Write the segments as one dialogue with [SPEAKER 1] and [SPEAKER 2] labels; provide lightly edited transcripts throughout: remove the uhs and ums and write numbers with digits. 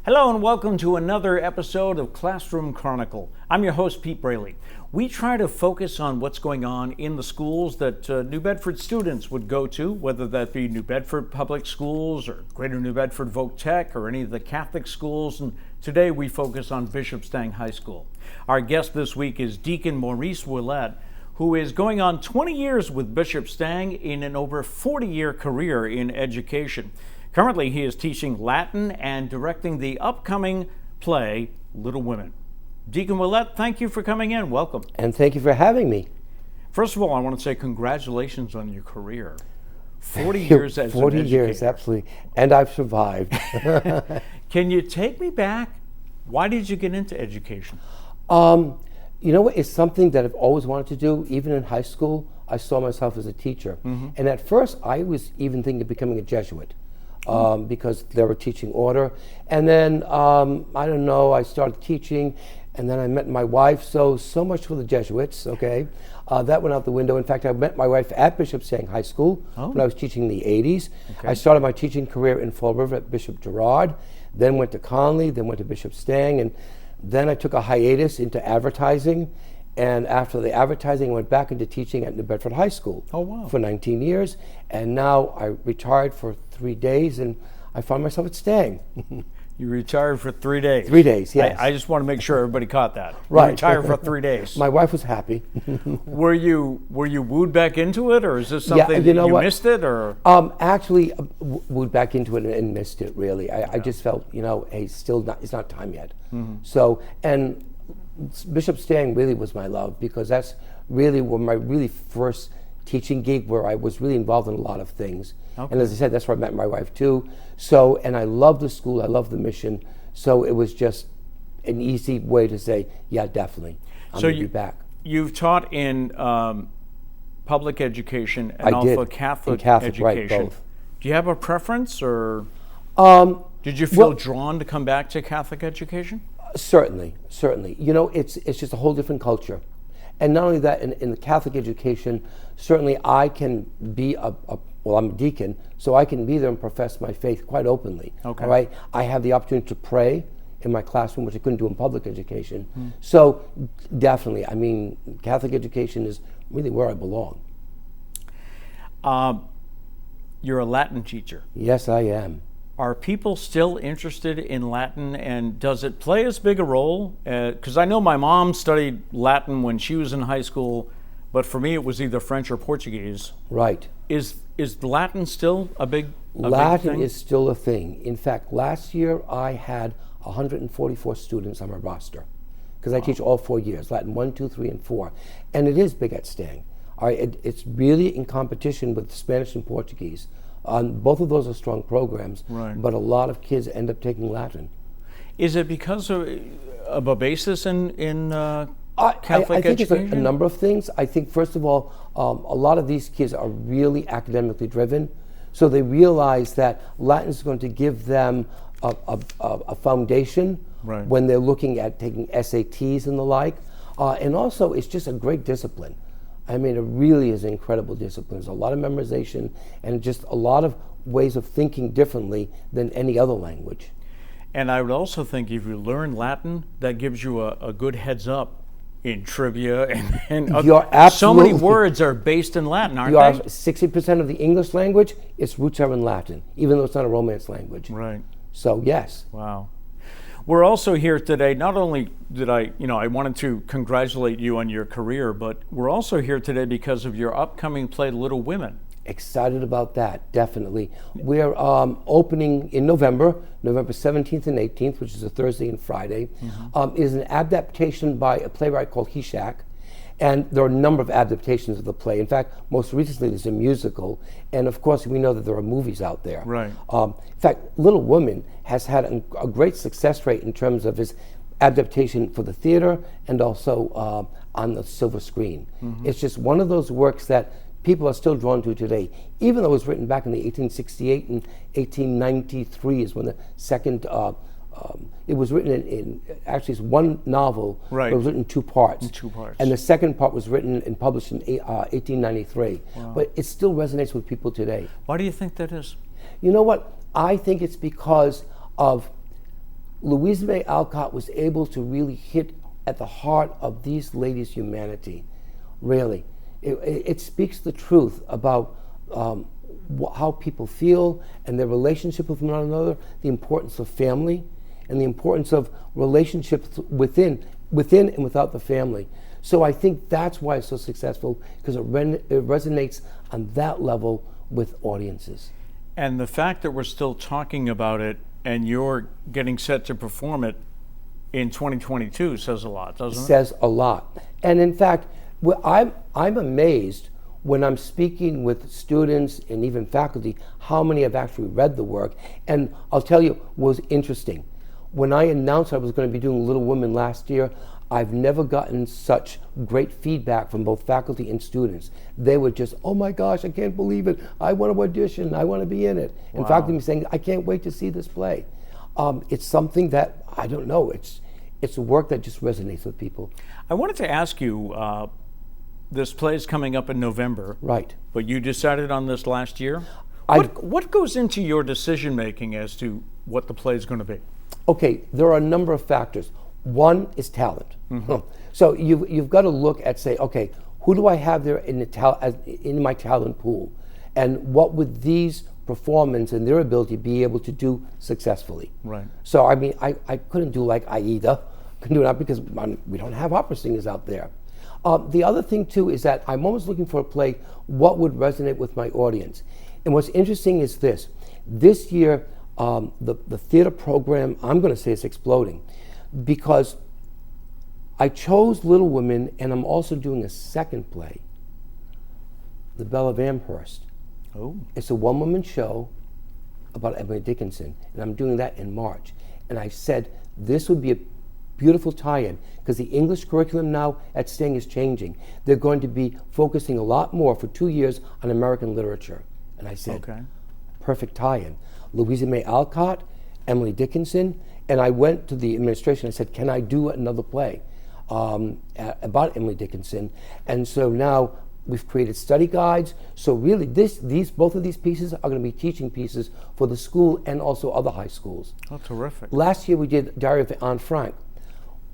[SPEAKER 1] Hello and welcome to another episode of Classroom Chronicle. I'm your host, Pete Braley. We try to focus on what's going on in the schools that New Bedford students would go to, whether that be New Bedford Public Schools or Greater New Bedford Voc Tech or any of the Catholic schools. And today we focus on Bishop Stang High School. Our guest this week is Deacon Maurice Ouellette, who is going on 20 years with Bishop Stang in an over 40-year career in education. Currently, he is teaching Latin and directing the upcoming play, Little Women. Deacon Willett, thank you for coming in. Welcome.
[SPEAKER 2] And thank you for having me.
[SPEAKER 1] First of all, I want to say congratulations on your career. 40 years as
[SPEAKER 2] 40
[SPEAKER 1] an
[SPEAKER 2] years,
[SPEAKER 1] educator.
[SPEAKER 2] absolutely. And I've survived.
[SPEAKER 1] Can you take me back? Why did you get into education?
[SPEAKER 2] You know what? It's something that I've always wanted to do. Even in high school, I saw myself as a teacher. And at first, I was even thinking of becoming a Jesuit. Because they were teaching order. And then, I don't know, I started teaching, and then I met my wife, so much for the Jesuits, okay? That went out the window. In fact, I met my wife at Bishop Stang High School when I was teaching in the 80s. Okay. I started my teaching career in Fall River at Bishop Girard, then went to Conley, then went to Bishop Stang, and then I took a hiatus into advertising. And after the advertising, I went back into teaching at New Bedford High School for 19 years. And now I retired for 3 days, and I found myself at Stang.
[SPEAKER 1] You retired for 3 days.
[SPEAKER 2] 3 days, yes.
[SPEAKER 1] I just want to make sure everybody caught that.
[SPEAKER 2] Right.
[SPEAKER 1] You retired for 3 days.
[SPEAKER 2] My wife was happy.
[SPEAKER 1] Were you wooed back into it, or is this something that you missed it, or?
[SPEAKER 2] Actually, wooed back into it and missed it, really. I just felt, hey, it's not time yet. So, and Bishop Stang really was my love, because that's really my really first teaching gig where I was really involved in a lot of things. Okay. And as I said, that's where I met my wife too. So, and I love the school, I love the mission. So it was just an easy way to say, yeah, definitely, I'm going to be back.
[SPEAKER 1] You've taught in public education and also Catholic education.
[SPEAKER 2] Right, both.
[SPEAKER 1] Do you have a preference, or did you feel drawn to come back to Catholic education? Certainly.
[SPEAKER 2] It's just a whole different culture. And not only that, in the Catholic education, certainly I can be I'm a deacon, so I can be there and profess my faith quite openly. Okay. All right? I have the opportunity to pray in my classroom, which I couldn't do in public education. So definitely, Catholic education is really where I belong.
[SPEAKER 1] You're a Latin teacher.
[SPEAKER 2] Yes, I am.
[SPEAKER 1] Are people still interested in Latin, and does it play as big a role? Because I know my mom studied Latin when she was in high school, but for me it was either French or Portuguese.
[SPEAKER 2] Right.
[SPEAKER 1] Is Latin still a big thing?
[SPEAKER 2] Latin is still a thing. In fact, last year I had 144 students on my roster, because I teach all 4 years, Latin 1, 2, 3, and 4. And it is big at Stang. It's really in competition with Spanish and Portuguese. Both of those are strong programs, right, but a lot of kids end up taking Latin.
[SPEAKER 1] Is it because of a basis in Catholic
[SPEAKER 2] I think
[SPEAKER 1] education?
[SPEAKER 2] It's a number of things. I think, first of all, a lot of these kids are really academically driven, so they realize that Latin is going to give them a foundation, right, when they're looking at taking SATs and the like. And also, it's just a great discipline. It really is an incredible discipline. There's a lot of memorization and just a lot of ways of thinking differently than any other language.
[SPEAKER 1] And I would also think if you learn Latin, that gives you a good heads up in trivia and so many words are based in Latin, aren't they?
[SPEAKER 2] 60% of the English language, its roots are in Latin, even though it's not a Romance language.
[SPEAKER 1] Right.
[SPEAKER 2] So yes.
[SPEAKER 1] Wow. We're also here today, not only did I wanted to congratulate you on your career, but we're also here today because of your upcoming play, Little Women.
[SPEAKER 2] Excited about that, definitely. We're opening in November 17th and 18th, which is a Thursday and Friday. It is an adaptation by a playwright called Hishak. And there are a number of adaptations of the play. In fact, most recently there's a musical, and of course we know that there are movies out there.
[SPEAKER 1] Right.
[SPEAKER 2] In fact, Little Women has had a great success rate in terms of its adaptation for the theater and also on the silver screen. It's just one of those works that people are still drawn to today, even though it was written back in the 1868 and 1893 is when the second it was written in actually it's one novel, right, but it was written in 2 parts. And the second part was written and published in 1893. Wow. But it still resonates with people today.
[SPEAKER 1] Why do you think that is?
[SPEAKER 2] You know what? I think it's because of Louisa May Alcott was able to really hit at the heart of these ladies' humanity. Really, it speaks the truth about how people feel and their relationship with one another, the importance of family, and the importance of relationships within and without the family. So I think that's why it's so successful, because it resonates on that level with audiences.
[SPEAKER 1] And the fact that we're still talking about it and you're getting set to perform it in 2022 says a lot, doesn't it?
[SPEAKER 2] Says a lot. And in fact, I'm amazed when I'm speaking with students and even faculty how many have actually read the work. And I'll tell you what was interesting. When I announced I was going to be doing Little Women last year, I've never gotten such great feedback from both faculty and students. They were just, oh my gosh, I can't believe it. I want to audition. I want to be in it.
[SPEAKER 1] Wow.
[SPEAKER 2] And faculty saying, I can't wait to see this play. It's something that, I don't know, it's a work that just resonates with people.
[SPEAKER 1] I wanted to ask you, this play is coming up in November.
[SPEAKER 2] Right.
[SPEAKER 1] But you decided on this last year? What goes into your decision making as to what the play is going to be?
[SPEAKER 2] Okay, there are a number of factors. One is talent. Mm-hmm. So you've got to look at, say, okay, who do I have there in my talent pool? And what would these performance and their ability be able to do successfully?
[SPEAKER 1] Right.
[SPEAKER 2] So, I mean, I couldn't do like Aida. Couldn't do that because we don't have opera singers out there. The other thing, too, is that I'm always looking for a play, what would resonate with my audience? And what's interesting is this. This year, the theater program, I'm going to say, is exploding, because I chose Little Women, and I'm also doing a second play, The Belle of Amherst.
[SPEAKER 1] Oh.
[SPEAKER 2] It's a one-woman show about Emily Dickinson, and I'm doing that in March. And I said this would be a beautiful tie-in, because the English curriculum now at Stang is changing. They're going to be focusing a lot more for 2 years on American literature. And I said,
[SPEAKER 1] okay,
[SPEAKER 2] perfect tie-in. Louisa May Alcott, Emily Dickinson, and I went to the administration. I said, can I do another play about Emily Dickinson? And so now we've created study guides. So really, both of these pieces are going to be teaching pieces for the school and also other high schools.
[SPEAKER 1] Oh, terrific.
[SPEAKER 2] Last year we did Diary of Anne Frank.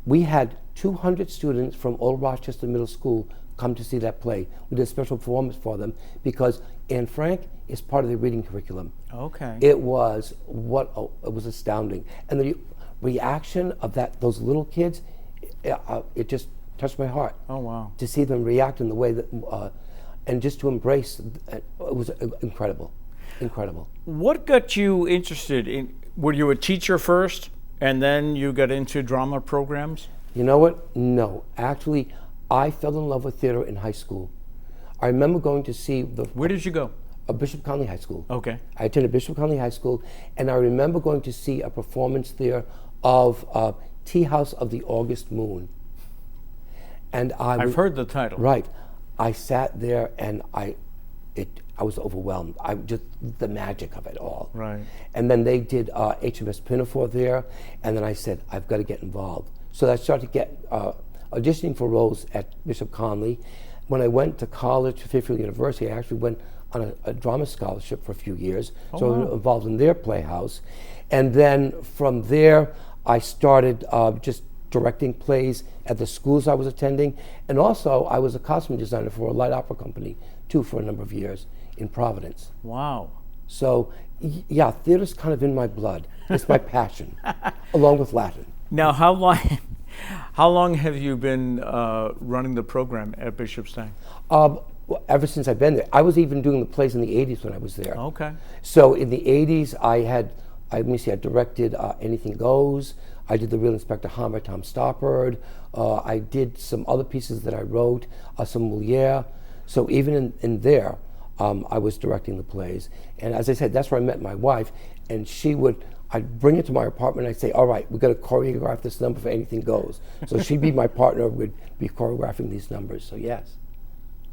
[SPEAKER 2] We had 200 students from Old Rochester Middle School come to see that play. We did a special performance for them because Anne Frank is part of the reading curriculum.
[SPEAKER 1] Okay.
[SPEAKER 2] It was astounding, and the reaction of those little kids, it just touched my heart.
[SPEAKER 1] Oh, wow.
[SPEAKER 2] To see them react in the way that, and just to embrace, it was incredible, incredible.
[SPEAKER 1] What got you interested in? Were you a teacher first, and then you got into drama programs?
[SPEAKER 2] You know what? No, actually, I fell in love with theater in high school. I remember going to see
[SPEAKER 1] Where did you go?
[SPEAKER 2] Bishop Conley High School.
[SPEAKER 1] Okay.
[SPEAKER 2] I attended Bishop Conley High School, and I remember going to see a performance there of Tea House of the August Moon. And
[SPEAKER 1] I've heard the title.
[SPEAKER 2] Right. I sat there and I was overwhelmed. Just the magic of it all.
[SPEAKER 1] Right.
[SPEAKER 2] And then they did HMS Pinafore there, and then I said, I've got to get involved. So I started to get auditioning for roles at Bishop Conley. When I went to college, Fairfield University, I actually went on a drama scholarship for a few years.
[SPEAKER 1] Oh,
[SPEAKER 2] so
[SPEAKER 1] wow.
[SPEAKER 2] I was involved in their playhouse. And then from there, I started just directing plays at the schools I was attending. And also, I was a costume designer for a light opera company, too, for a number of years in Providence.
[SPEAKER 1] Wow.
[SPEAKER 2] So, yeah, theater's kind of in my blood. It's my passion, along with Latin.
[SPEAKER 1] Now, how long have you been running the program at Bishop Stang?
[SPEAKER 2] Ever since I've been there. I was even doing the plays in the 80s when I was there.
[SPEAKER 1] Okay.
[SPEAKER 2] So in the 80s, I directed Anything Goes. I did The Real Inspector Han by Tom Stoppard. I did some other pieces that I wrote, some Moliere. So even in there, I was directing the plays. And as I said, that's where I met my wife. And I'd bring it to my apartment and I'd say, all right, we've got to choreograph this number for Anything Goes. So she'd be my partner, we'd be choreographing these numbers, so yes.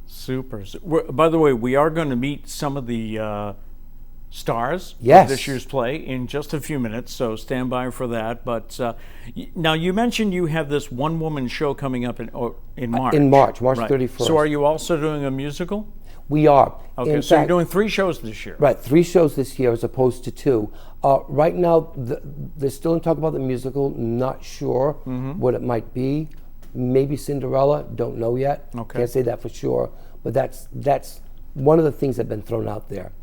[SPEAKER 1] Super. By the way, we are going to meet some of the stars
[SPEAKER 2] Yes.
[SPEAKER 1] of this year's play in just a few minutes, so stand by for that. But now you mentioned you have this one-woman show coming up in March.
[SPEAKER 2] In March
[SPEAKER 1] Right.
[SPEAKER 2] 31st.
[SPEAKER 1] So are you also doing a musical?
[SPEAKER 2] We are.
[SPEAKER 1] Okay,
[SPEAKER 2] In
[SPEAKER 1] so
[SPEAKER 2] fact,
[SPEAKER 1] you're doing 3 shows this year.
[SPEAKER 2] Right, 3 shows this year as opposed to 2. Right now, they're still in talk about the musical. Not sure what it might be. Maybe Cinderella. Don't know yet.
[SPEAKER 1] Okay.
[SPEAKER 2] Can't say that for sure. But that's one of the things that have been thrown out there.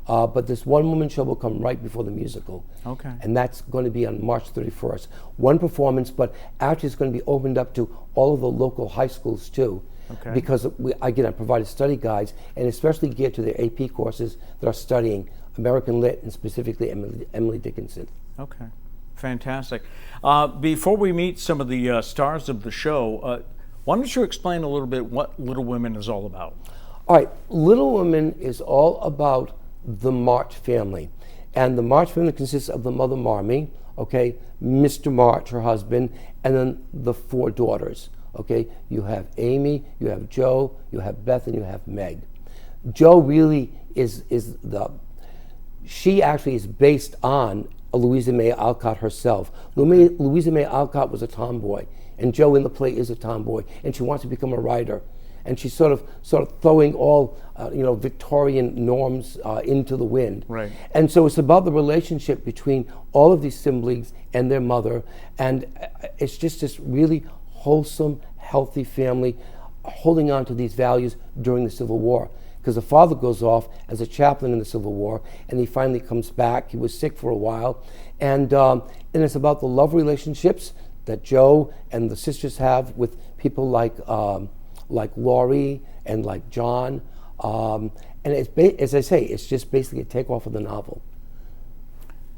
[SPEAKER 2] But this one-woman show will come right before the musical.
[SPEAKER 1] Okay.
[SPEAKER 2] And that's going to be on March 31st. One performance, but actually it's going to be opened up to all of the local high schools too.
[SPEAKER 1] Okay.
[SPEAKER 2] Because I provided study guides, and especially geared to their AP courses that are studying American Lit and specifically Emily Dickinson.
[SPEAKER 1] Okay, fantastic. Before we meet some of the stars of the show, why don't you explain a little bit what Little Women is all about?
[SPEAKER 2] All right, Little Women is all about the March family. And the March family consists of the mother Marmee, okay, Mr. March, her husband, and then the 4 daughters. Okay, you have Amy, you have Joe, you have Beth, and you have Meg. Joe really she actually is based on Louisa May Alcott herself. Louisa May Alcott was a tomboy, and Joe in the play is a tomboy, and she wants to become a writer. And she's sort of throwing all Victorian norms into the wind.
[SPEAKER 1] Right.
[SPEAKER 2] And so it's about the relationship between all of these siblings and their mother, and it's just this really wholesome, healthy family holding on to these values during the Civil War. Because the father goes off as a chaplain in the Civil War, and he finally comes back. He was sick for a while, and it's about the love relationships that Joe and the sisters have with people like Laurie and like John, and as I say, it's just basically a takeoff of the novel.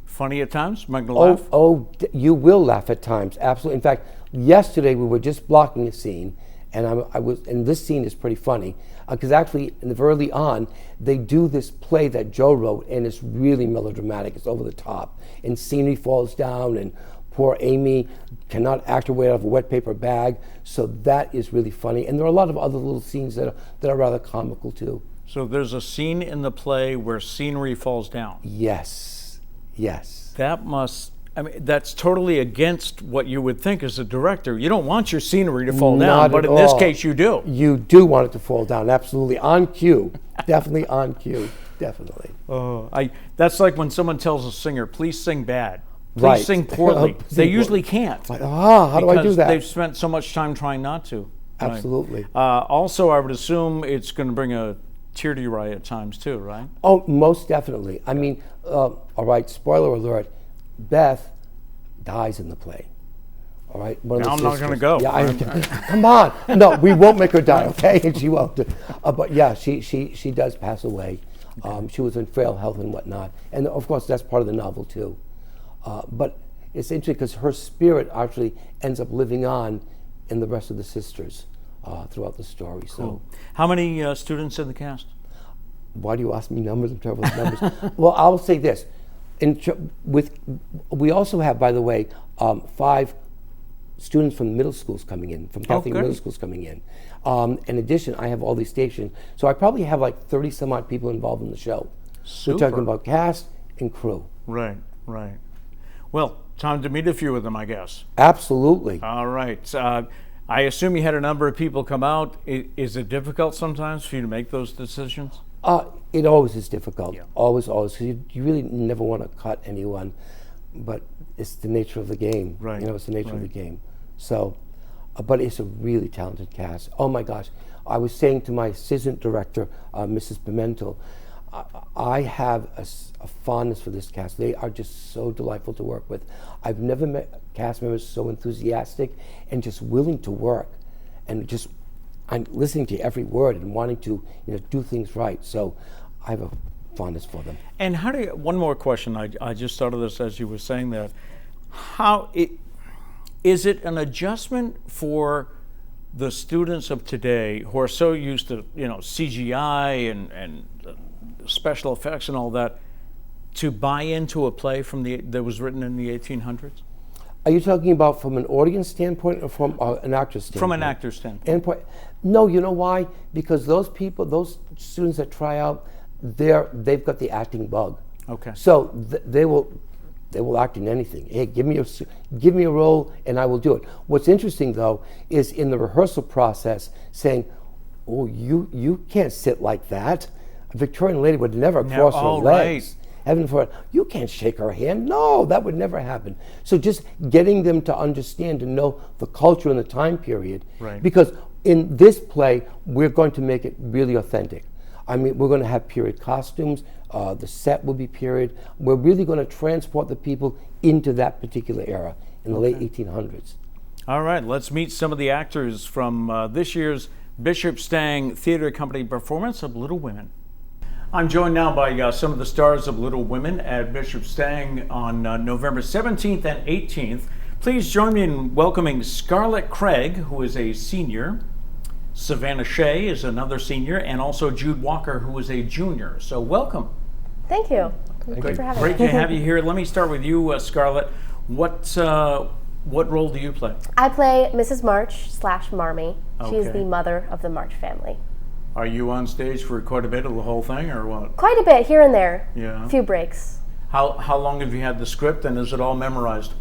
[SPEAKER 1] Funny at times? Am I going to laugh?
[SPEAKER 2] Oh, you will laugh at times, absolutely. In fact, yesterday we were just blocking a scene, and and this scene is pretty funny because actually, early on, they do this play that Joe wrote, and it's really melodramatic. It's over the top, and scenery falls down, and poor Amy cannot act her way out of a wet paper bag. So that is really funny, and there are a lot of other little scenes that are rather comical too.
[SPEAKER 1] So there's a scene in the play where scenery falls down.
[SPEAKER 2] Yes.
[SPEAKER 1] That's totally against what you would think as a director. You don't want your scenery to fall down,
[SPEAKER 2] Not
[SPEAKER 1] but
[SPEAKER 2] at
[SPEAKER 1] in this
[SPEAKER 2] all.
[SPEAKER 1] case you do.
[SPEAKER 2] You do want it to fall down, absolutely. On cue. Definitely on cue. Definitely.
[SPEAKER 1] That's like when someone tells a singer, please sing bad. Please
[SPEAKER 2] Right.
[SPEAKER 1] sing poorly. They usually can't.
[SPEAKER 2] It's like, how do I do
[SPEAKER 1] because
[SPEAKER 2] that?
[SPEAKER 1] they've spent so much time trying not to. Right.
[SPEAKER 2] Absolutely.
[SPEAKER 1] Also, I would assume it's going to bring a tear to your eye at times too, right?
[SPEAKER 2] Oh, most definitely. I mean, all right, spoiler alert, Beth dies in the play. All right?
[SPEAKER 1] Now I'm not going to go.
[SPEAKER 2] Yeah, come on. No, we won't make her die, okay? And she won't. But yeah, she does pass away. Okay. She was in frail health and whatnot. And of course, that's part of the novel too. But it's interesting because her spirit actually ends up living on in the rest of the sisters throughout the story.
[SPEAKER 1] Cool. So, how many students in the cast?
[SPEAKER 2] Why do you ask me numbers? I'm terrible with numbers. Well, I'll say this: we also have, by the way, 5 students from middle schools coming in, from Catholic middle schools coming in. In addition, I have all these stations, so I probably have like 30 some odd people involved in the show.
[SPEAKER 1] Super.
[SPEAKER 2] We're talking about cast and crew.
[SPEAKER 1] Right. Well, time to meet a few of them, I guess.
[SPEAKER 2] Absolutely.
[SPEAKER 1] All right. I assume you had a number of people come out. Is it difficult sometimes for you to make those decisions?
[SPEAKER 2] It always is difficult.
[SPEAKER 1] Yeah.
[SPEAKER 2] Always. Because you really never want to cut anyone, but it's the nature of the game.
[SPEAKER 1] Right.
[SPEAKER 2] It's the nature of the game. So, but it's a really talented cast. Oh my gosh. I was saying to my assistant director, Mrs. Pimentel, I have a fondness for this cast. They are just so delightful to work with. I've never met cast members so enthusiastic and just willing to work, and just I'm listening to every word and wanting to do things right. So I have a fondness for them.
[SPEAKER 1] And one more question. I just thought of this as you were saying that. Is it an adjustment for the students of today who are so used to CGI and special effects and all that, to buy into a play that was written in the 1800s?
[SPEAKER 2] Are you talking about from an audience standpoint or from an actor's standpoint?
[SPEAKER 1] From an actor's standpoint.
[SPEAKER 2] No, you know why? Because those students that try out, they've got the acting bug.
[SPEAKER 1] Okay.
[SPEAKER 2] So they will act in anything. Hey, give me a role and I will do it. What's interesting though is in the rehearsal process saying, oh, you can't sit like that. A Victorian lady would never cross her legs.
[SPEAKER 1] Right.
[SPEAKER 2] Heaven for it. You can't shake her hand. No, that would never happen. So just getting them to understand and know the culture and the time period.
[SPEAKER 1] Right.
[SPEAKER 2] Because in this play, we're going to make it really authentic. I mean, we're going to have period costumes. The set will be period. We're really going to transport the people into that particular era in the late 1800s.
[SPEAKER 1] All right, let's meet some of the actors from this year's Bishop Stang Theater Company performance of Little Women. I'm joined now by some of the stars of Little Women at Bishop Stang on November 17th and 18th. Please join me in welcoming Scarlett Craig, who is a senior. Savannah Shea is another senior, and also Jude Walker, who is a junior. So welcome.
[SPEAKER 3] Thank you.
[SPEAKER 1] Thank
[SPEAKER 3] you for having
[SPEAKER 1] Great
[SPEAKER 3] me.
[SPEAKER 1] to have you here. Let me start with you, Scarlett. What role do you play?
[SPEAKER 3] I play Mrs. March / Marmee. She is
[SPEAKER 1] Okay.
[SPEAKER 3] the mother of the March family.
[SPEAKER 1] Are you on stage for quite a bit of the whole thing, or what?
[SPEAKER 3] Quite a bit here and there.
[SPEAKER 1] Yeah.
[SPEAKER 3] A few breaks.
[SPEAKER 1] How long have you had the script, and is it all memorized?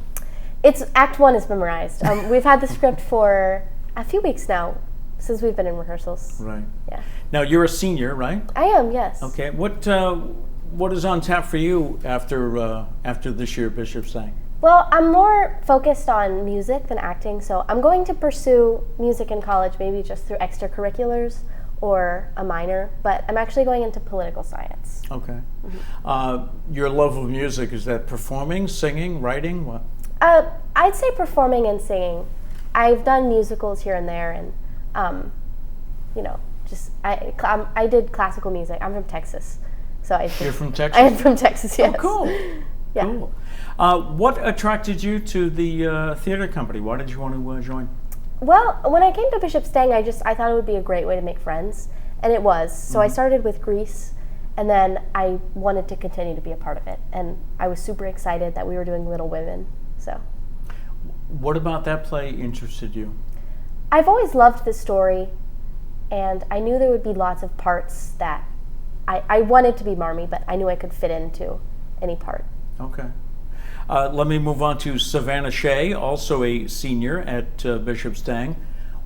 [SPEAKER 3] It's Act 1 is memorized. We've had the script for a few weeks now, since we've been in rehearsals.
[SPEAKER 1] Right.
[SPEAKER 3] Yeah.
[SPEAKER 1] Now you're a senior, right?
[SPEAKER 3] I am, yes.
[SPEAKER 1] Okay. What is on tap for you after this year, Bishop Stang?
[SPEAKER 3] Well, I'm more focused on music than acting, so I'm going to pursue music in college, maybe just through extracurriculars or a minor, but I'm actually going into political science.
[SPEAKER 1] Okay. Your love of music, is that performing, singing, writing? What?
[SPEAKER 3] I'd say performing and singing. I've done musicals here and there, and I did classical music. I'm from Texas, so
[SPEAKER 1] You're from Texas?
[SPEAKER 3] I am from Texas. Yes.
[SPEAKER 1] Oh, cool.
[SPEAKER 3] Yeah.
[SPEAKER 1] Cool. What attracted you to the theater company? Why did you want to join?
[SPEAKER 3] Well, when I came to Bishop Stang, I thought it would be a great way to make friends, and it was. So I started with Grease, and then I wanted to continue to be a part of it, and I was super excited that we were doing Little Women. So.
[SPEAKER 1] What about that play interested you?
[SPEAKER 3] I've always loved the story, and I knew there would be lots of parts that I wanted to be Marmee, but I knew I could fit into any part.
[SPEAKER 1] Okay. Let me move on to Savannah Shea, also a senior at Bishop Stang.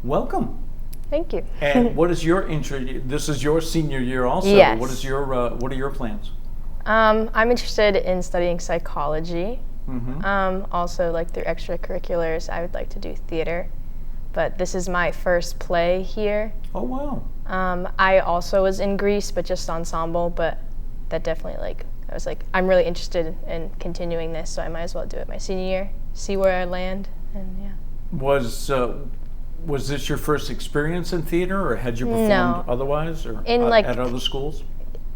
[SPEAKER 1] Welcome.
[SPEAKER 4] Thank you.
[SPEAKER 1] And what is your this is your senior year also.
[SPEAKER 4] Yes.
[SPEAKER 1] What are your plans?
[SPEAKER 4] I'm interested in studying psychology.
[SPEAKER 1] Mm-hmm.
[SPEAKER 4] Also, like through extracurriculars, I would like to do theater. But this is my first play here.
[SPEAKER 1] Oh, wow.
[SPEAKER 4] I also was in Greece, but just ensemble. But that definitely I was like, I'm really interested in continuing this, so I might as well do it my senior year, see where I land, and yeah.
[SPEAKER 1] Was this your first experience in theater, or had you performed
[SPEAKER 4] No.
[SPEAKER 1] otherwise, or
[SPEAKER 4] In,
[SPEAKER 1] at other schools?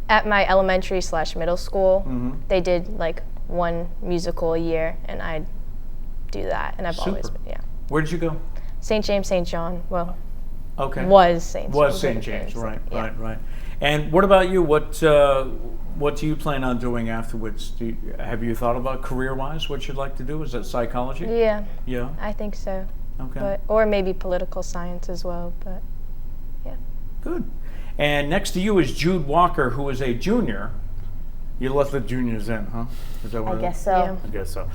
[SPEAKER 4] At my elementary / middle school,
[SPEAKER 1] Mm-hmm.
[SPEAKER 4] they did like one musical a year, and I'd do that, and I've always
[SPEAKER 1] Super.
[SPEAKER 4] been, yeah.
[SPEAKER 1] Where did you go?
[SPEAKER 4] St. James, St. John, well,
[SPEAKER 1] Okay.
[SPEAKER 4] was St. James.
[SPEAKER 1] Was St. James, right,
[SPEAKER 4] yeah.
[SPEAKER 1] right. And what about you? What do you plan on doing afterwards? Have you thought about career-wise what you'd like to do? Is that psychology?
[SPEAKER 4] Yeah,
[SPEAKER 1] Yeah.
[SPEAKER 4] I think so.
[SPEAKER 1] Okay.
[SPEAKER 4] Or maybe political science as well, but yeah.
[SPEAKER 1] Good. And next to you is Jude Walker, who is a junior. You let the juniors in, huh? Is that what
[SPEAKER 3] I
[SPEAKER 1] it
[SPEAKER 3] guess
[SPEAKER 1] is?
[SPEAKER 3] so.
[SPEAKER 4] Yeah.
[SPEAKER 1] I guess so.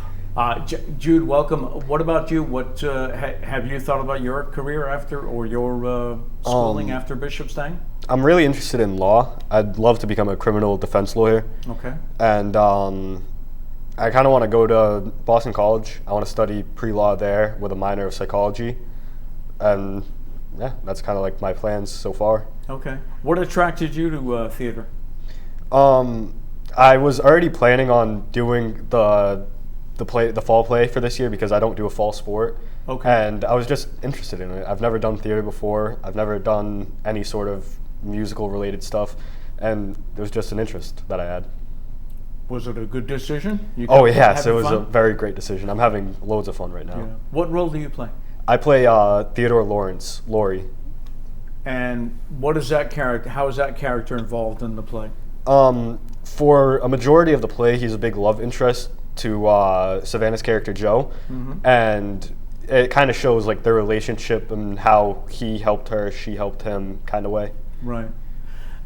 [SPEAKER 1] Jude, welcome. What about you? What have you thought about your career after, or your schooling after Bishop Stang?
[SPEAKER 5] I'm really interested in law. I'd love to become a criminal defense lawyer.
[SPEAKER 1] Okay.
[SPEAKER 5] And I kind of want to go to Boston College. I want to study pre-law there with a minor of psychology. And yeah, that's kind of like my plans so far.
[SPEAKER 1] Okay. What attracted you to theater?
[SPEAKER 5] I was already planning on doing the fall play for this year because I don't do a fall sport.
[SPEAKER 1] Okay.
[SPEAKER 5] And I was just interested in it. I've never done theater before. I've never done any sort of musical related stuff, and there was just an interest that I had.
[SPEAKER 1] Was it a good decision?
[SPEAKER 5] Oh yes, it
[SPEAKER 1] having
[SPEAKER 5] was a
[SPEAKER 1] fun?
[SPEAKER 5] very great decision. I'm having loads of fun right now.
[SPEAKER 1] Yeah. What role do you play?
[SPEAKER 5] I play Theodore Lawrence, Laurie.
[SPEAKER 1] And what is that character? How is that character involved in the play?
[SPEAKER 5] For a majority of the play, he's a big love interest to Savannah's character Joe, and it kind of shows like their relationship and how he helped her, she helped him, kind of way.
[SPEAKER 1] Right.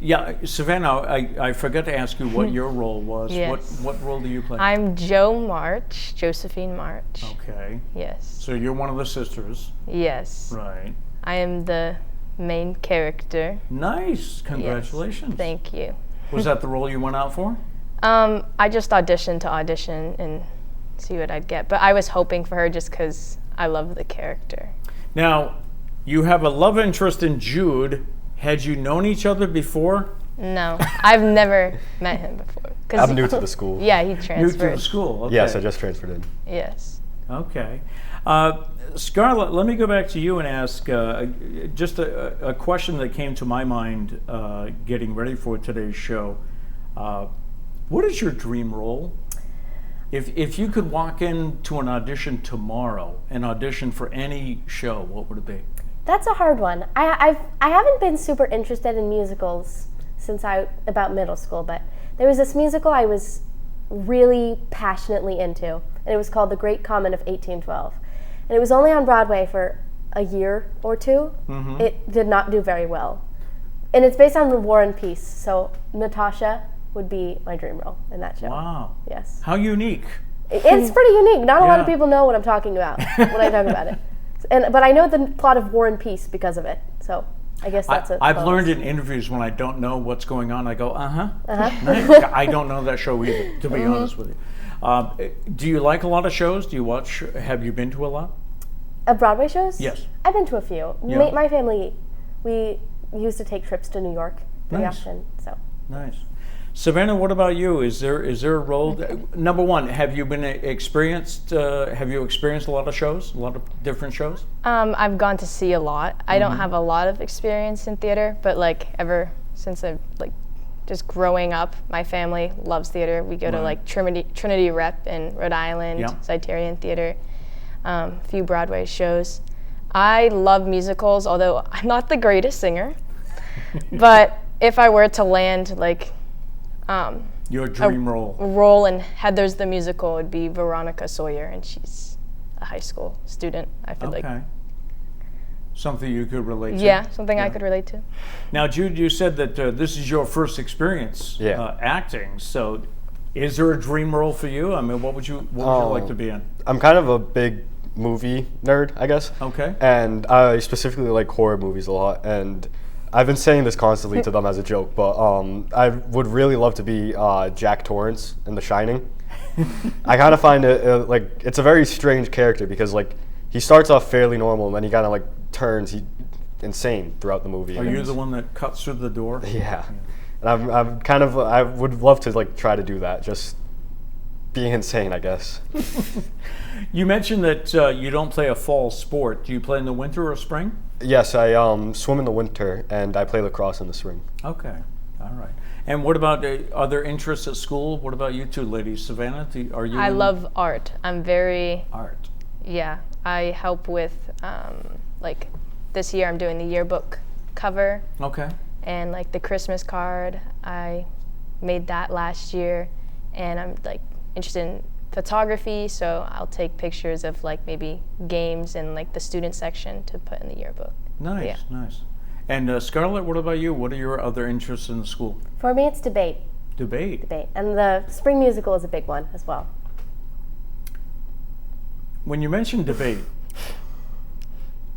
[SPEAKER 1] Yeah, Savannah, I forgot to ask you what your role was.
[SPEAKER 4] Yes.
[SPEAKER 1] What role do you play?
[SPEAKER 4] I'm Josephine March.
[SPEAKER 1] Okay.
[SPEAKER 4] Yes.
[SPEAKER 1] So you're one of the sisters.
[SPEAKER 4] Yes.
[SPEAKER 1] Right.
[SPEAKER 4] I am the main character.
[SPEAKER 1] Nice. Congratulations.
[SPEAKER 4] Yes, thank you.
[SPEAKER 1] Was that the role you went out for?
[SPEAKER 4] I just auditioned to audition and see what I'd get. But I was hoping for her just because I love the character.
[SPEAKER 1] Now, you have a love interest in Jude. Had you known each other before?
[SPEAKER 4] No, I've never met him before.
[SPEAKER 5] I'm new to the school.
[SPEAKER 4] Yeah, he
[SPEAKER 1] New
[SPEAKER 4] transferred.
[SPEAKER 1] to the school. Okay.
[SPEAKER 5] Yes, I just transferred in.
[SPEAKER 4] Yes.
[SPEAKER 1] Okay. Scarlett, let me go back to you and ask just a question that came to my mind getting ready for today's show. What is your dream role? If you could walk into an audition tomorrow and audition for any show, what would it be?
[SPEAKER 3] That's a hard one. I haven't been super interested in musicals since about middle school, but there was this musical I was really passionately into, and it was called The Great Comet of 1812. And it was only on Broadway for a year or two. Mm-hmm. It did not do very well. And it's based on War and Peace, so Natasha would be my dream role in that show.
[SPEAKER 1] Wow.
[SPEAKER 3] Yes.
[SPEAKER 1] How unique.
[SPEAKER 3] It's pretty unique. Not a lot of
[SPEAKER 1] Yeah.
[SPEAKER 3] people know what I'm talking about when I talk about it. But I know the plot of War and Peace because of it. So I guess that's
[SPEAKER 1] I've
[SPEAKER 3] bonus.
[SPEAKER 1] learned in interviews when I don't know what's going on, I go, Nice. I don't know that show either, to be honest with you. Do you like a lot of shows? Do you watch? Have you been to a lot?
[SPEAKER 3] Broadway shows?
[SPEAKER 1] Yes.
[SPEAKER 3] I've been to a few.
[SPEAKER 1] Yeah.
[SPEAKER 3] My family, we used to take trips to New York pretty
[SPEAKER 1] Nice.
[SPEAKER 3] often. So
[SPEAKER 1] Nice. Savannah, what about you? Is there a role? Number one, have you experienced a lot of shows, a lot of different shows?
[SPEAKER 4] I've gone to see a lot. I don't have a lot of experience in theater, but like ever since I've like just growing up, my family loves theater. We go to like Trinity Rep in Rhode Island,
[SPEAKER 1] Yeah.
[SPEAKER 4] Cyterian Theater, a few Broadway shows. I love musicals, although I'm not the greatest singer. But if I were to land like
[SPEAKER 1] Your dream role.
[SPEAKER 4] role in Heather's the Musical, would be Veronica Sawyer, and she's a high school student. I feel like,
[SPEAKER 1] Okay. Something you could relate to.
[SPEAKER 4] yeah, something I
[SPEAKER 1] Yeah.
[SPEAKER 4] could relate to.
[SPEAKER 1] Now, Jude, you said that this is your first experience acting. So, is there a dream role for you? I mean, what would you like to be in?
[SPEAKER 5] I'm kind of a big movie nerd, I guess.
[SPEAKER 1] Okay.
[SPEAKER 5] And I specifically like horror movies a lot. And I've been saying this constantly to them as a joke, but I would really love to be Jack Torrance in The Shining. I kind of find it like it's a very strange character because like he starts off fairly normal and then he kind of like turns insane throughout the movie.
[SPEAKER 1] Are you the one that cuts through the door?
[SPEAKER 5] Yeah. And I'm kind of I would love to like try to do that, just being insane, I guess.
[SPEAKER 1] You mentioned that you don't play a fall sport. Do you play in the winter or spring?
[SPEAKER 5] Yes, I swim in the winter and I play lacrosse in the spring.
[SPEAKER 1] Okay, all right. And what about other interests at school? What about you two ladies? Savannah, are you
[SPEAKER 4] I
[SPEAKER 1] in
[SPEAKER 4] love art. I'm very,
[SPEAKER 1] art?
[SPEAKER 4] yeah, I help with, like, this year I'm doing the yearbook cover
[SPEAKER 1] Okay.
[SPEAKER 4] and, like, the Christmas card. I made that last year, and I'm, like, interested in photography, so I'll take pictures of, like, maybe games in, like, the student section to put in the yearbook.
[SPEAKER 1] Nice,
[SPEAKER 4] Yeah.
[SPEAKER 1] nice. And Scarlett, what about you? What are your other interests in the school?
[SPEAKER 3] for me, it's debate.
[SPEAKER 1] Debate.
[SPEAKER 3] And the spring musical is a big one as well.
[SPEAKER 1] When you mention debate,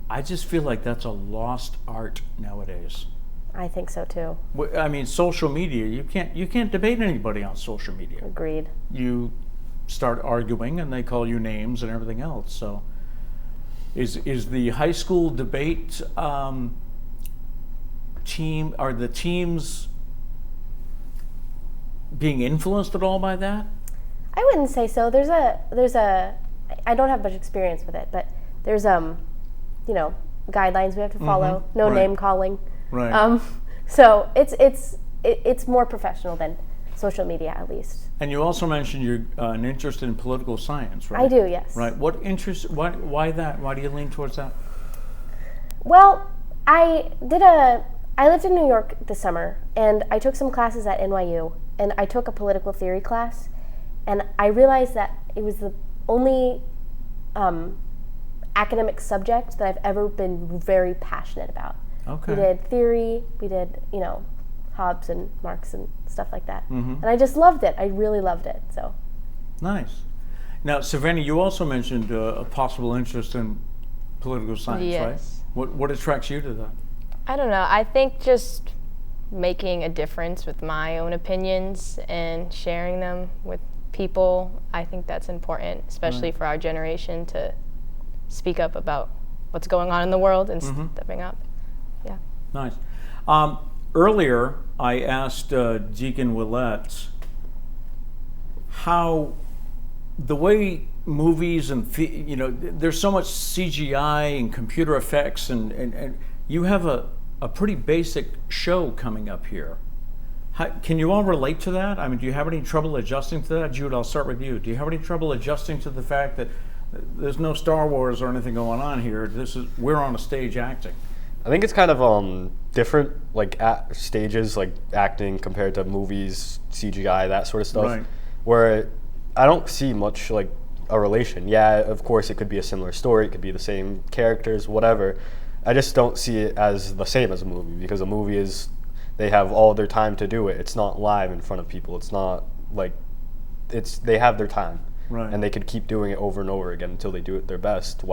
[SPEAKER 1] I just feel like that's a lost art nowadays.
[SPEAKER 3] I think so too.
[SPEAKER 1] I mean, social media, you can't debate anybody on social media.
[SPEAKER 3] Agreed.
[SPEAKER 1] You start arguing and they call you names and everything else. So is the high school debate team, are the teams being influenced at all by that?
[SPEAKER 3] I wouldn't say so. There's a I don't have much experience with it, but there's guidelines we have to follow. No
[SPEAKER 1] Right.
[SPEAKER 3] name calling.
[SPEAKER 1] Right.
[SPEAKER 3] So it's more professional than social media, at least.
[SPEAKER 1] And you also mentioned you're an interest in political science, right?
[SPEAKER 3] I do, yes.
[SPEAKER 1] Right. What interest? Why that? Why do you lean towards that?
[SPEAKER 3] Well, I lived in New York this summer, and I took some classes at NYU, and I took a political theory class, and I realized that it was the only academic subject that I've ever been very passionate about.
[SPEAKER 1] Okay.
[SPEAKER 3] We did theory, we did, Hobbes and Marx and stuff like that.
[SPEAKER 1] Mm-hmm.
[SPEAKER 3] And I just loved it. I really loved it. So
[SPEAKER 1] Nice. Now, Savannah, you also mentioned a possible interest in political science,
[SPEAKER 4] Yes.
[SPEAKER 1] right? What attracts you to that?
[SPEAKER 4] I don't know. I think just making a difference with my own opinions and sharing them with people, I think that's important, especially for our generation, to speak up about what's going on in the world and stepping up. Yeah.
[SPEAKER 1] Nice. Earlier, I asked Deacon Ouellette how the way movies and there's so much CGI and computer effects, and you have a pretty basic show coming up here. Can you all relate to that? I mean, do you have any trouble adjusting to that? Jude, I'll start with you. Do you have any trouble adjusting to the fact that there's no Star Wars or anything going on here? We're on a stage acting.
[SPEAKER 5] I think it's kind of different, like at stages, like acting compared to movies, CGI, that sort of stuff.
[SPEAKER 1] Right.
[SPEAKER 5] Where I don't see much like a relation. Yeah, of course it could be a similar story, it could be the same characters, whatever. I just don't see it as the same as a movie, because a movie is, they have all their time to do it. It's not live in front of people. It's not like, they have their time.
[SPEAKER 1] Right.
[SPEAKER 5] And they could keep doing it over and over again until they do it their best,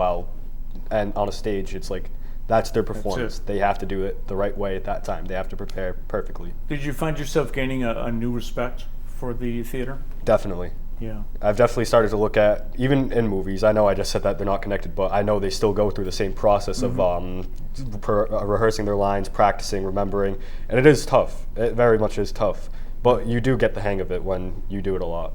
[SPEAKER 5] and on a stage it's like, that's their performance. They have to do it the right way at that time. They have to prepare perfectly.
[SPEAKER 1] Did you find yourself gaining a new respect for the theater?
[SPEAKER 5] Definitely.
[SPEAKER 1] Yeah.
[SPEAKER 5] I've definitely started to look at, even in movies, I know I just said that they're not connected, but I know they still go through the same process of rehearsing their lines, practicing, remembering, and it is tough. It very much is tough, but you do get the hang of it when you do it a lot.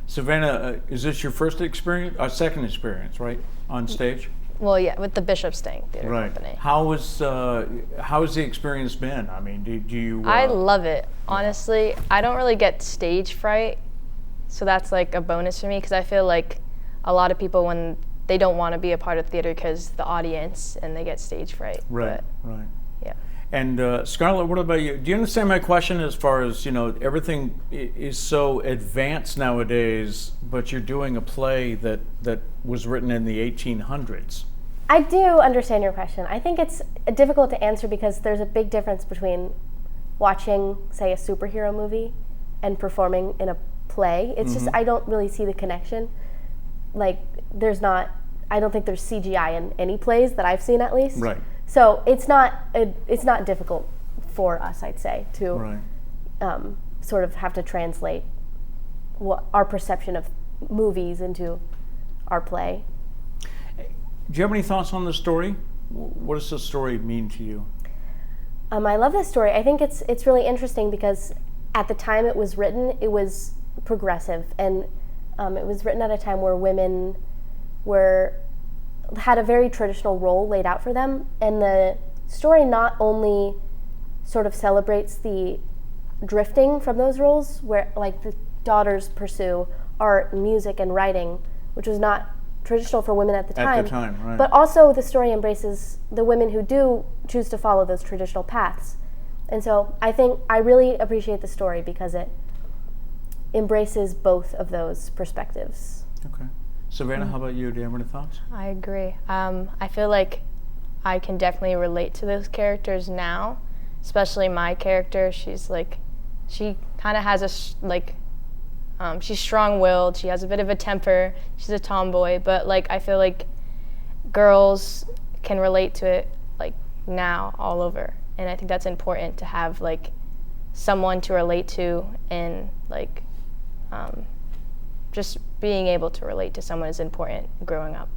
[SPEAKER 1] Savannah, is this your first experience, second experience, right, on stage?
[SPEAKER 4] Well, yeah, with the Bishop Stang Theater Company.
[SPEAKER 1] How's the experience been? I mean, do you?
[SPEAKER 4] I love it. Honestly, I don't really get stage fright, so that's like a bonus for me, because I feel like a lot of people, when they don't want to be a part of theater because the audience, and they get stage fright.
[SPEAKER 1] Right.
[SPEAKER 4] Yeah.
[SPEAKER 1] And Scarlett, what about you? Do you understand my question as far as, everything is so advanced nowadays, but you're doing a play that was written in the 1800s?
[SPEAKER 3] I do understand your question. I think it's difficult to answer because there's a big difference between watching, say, a superhero movie and performing in a play. It's just, I don't really see the connection. Like, I don't think there's CGI in any plays that I've seen, at least.
[SPEAKER 1] Right.
[SPEAKER 3] So it's not difficult for us, I'd say, to sort of have to translate what our perception of movies into our play.
[SPEAKER 1] Do you have any thoughts on the story? What does the story mean to you?
[SPEAKER 3] I love this story. I think it's really interesting because at the time it was written, it was progressive, and it was written at a time where women had a very traditional role laid out for them, and the story not only sort of celebrates the drifting from those roles, where like the daughters pursue art, music, and writing, which was not traditional for women at the time.
[SPEAKER 1] Right.
[SPEAKER 3] But also the story embraces the women who do choose to follow those traditional paths. And so I think I really appreciate the story because it embraces both of those perspectives.
[SPEAKER 1] Okay. Savannah, how about you? Do you have any thoughts?
[SPEAKER 4] I agree. I feel like I can definitely relate to those characters now, especially my character. She's like, she kind of has she's strong-willed. She has a bit of a temper. She's a tomboy, but like I feel like girls can relate to it like now all over, and I think that's important to have like someone to relate to, and like just being able to relate to someone is important growing up.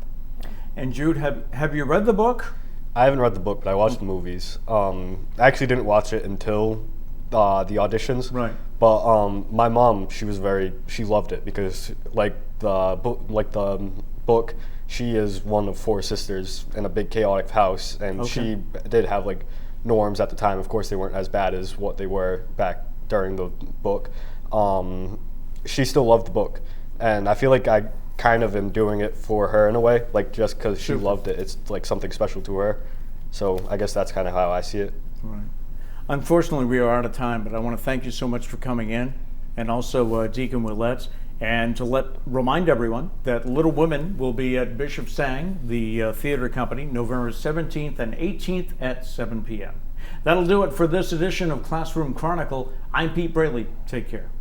[SPEAKER 1] And Jude, have you read the book?
[SPEAKER 5] I haven't read the book, but I watched the movies. I actually didn't watch it until the auditions.
[SPEAKER 1] Right.
[SPEAKER 5] But my mom, she loved it because like the book, she is one of 4 sisters in a big chaotic house, and she did have like norms at the time. Of course, they weren't as bad as what they were back during the book. She still loved the book. And I feel like I kind of am doing it for her in a way, like just because she loved it. It's like something special to her. So I guess that's kind of how I see it.
[SPEAKER 1] Right. Unfortunately, we are out of time, but I want to thank you so much for coming in, and also Deacon Ouellette, and to remind everyone that Little Women will be at Bishop Stang, the theater company, November 17th and 18th at 7 p.m. That'll do it for this edition of Classroom Chronicle. I'm Pete Braley. Take care.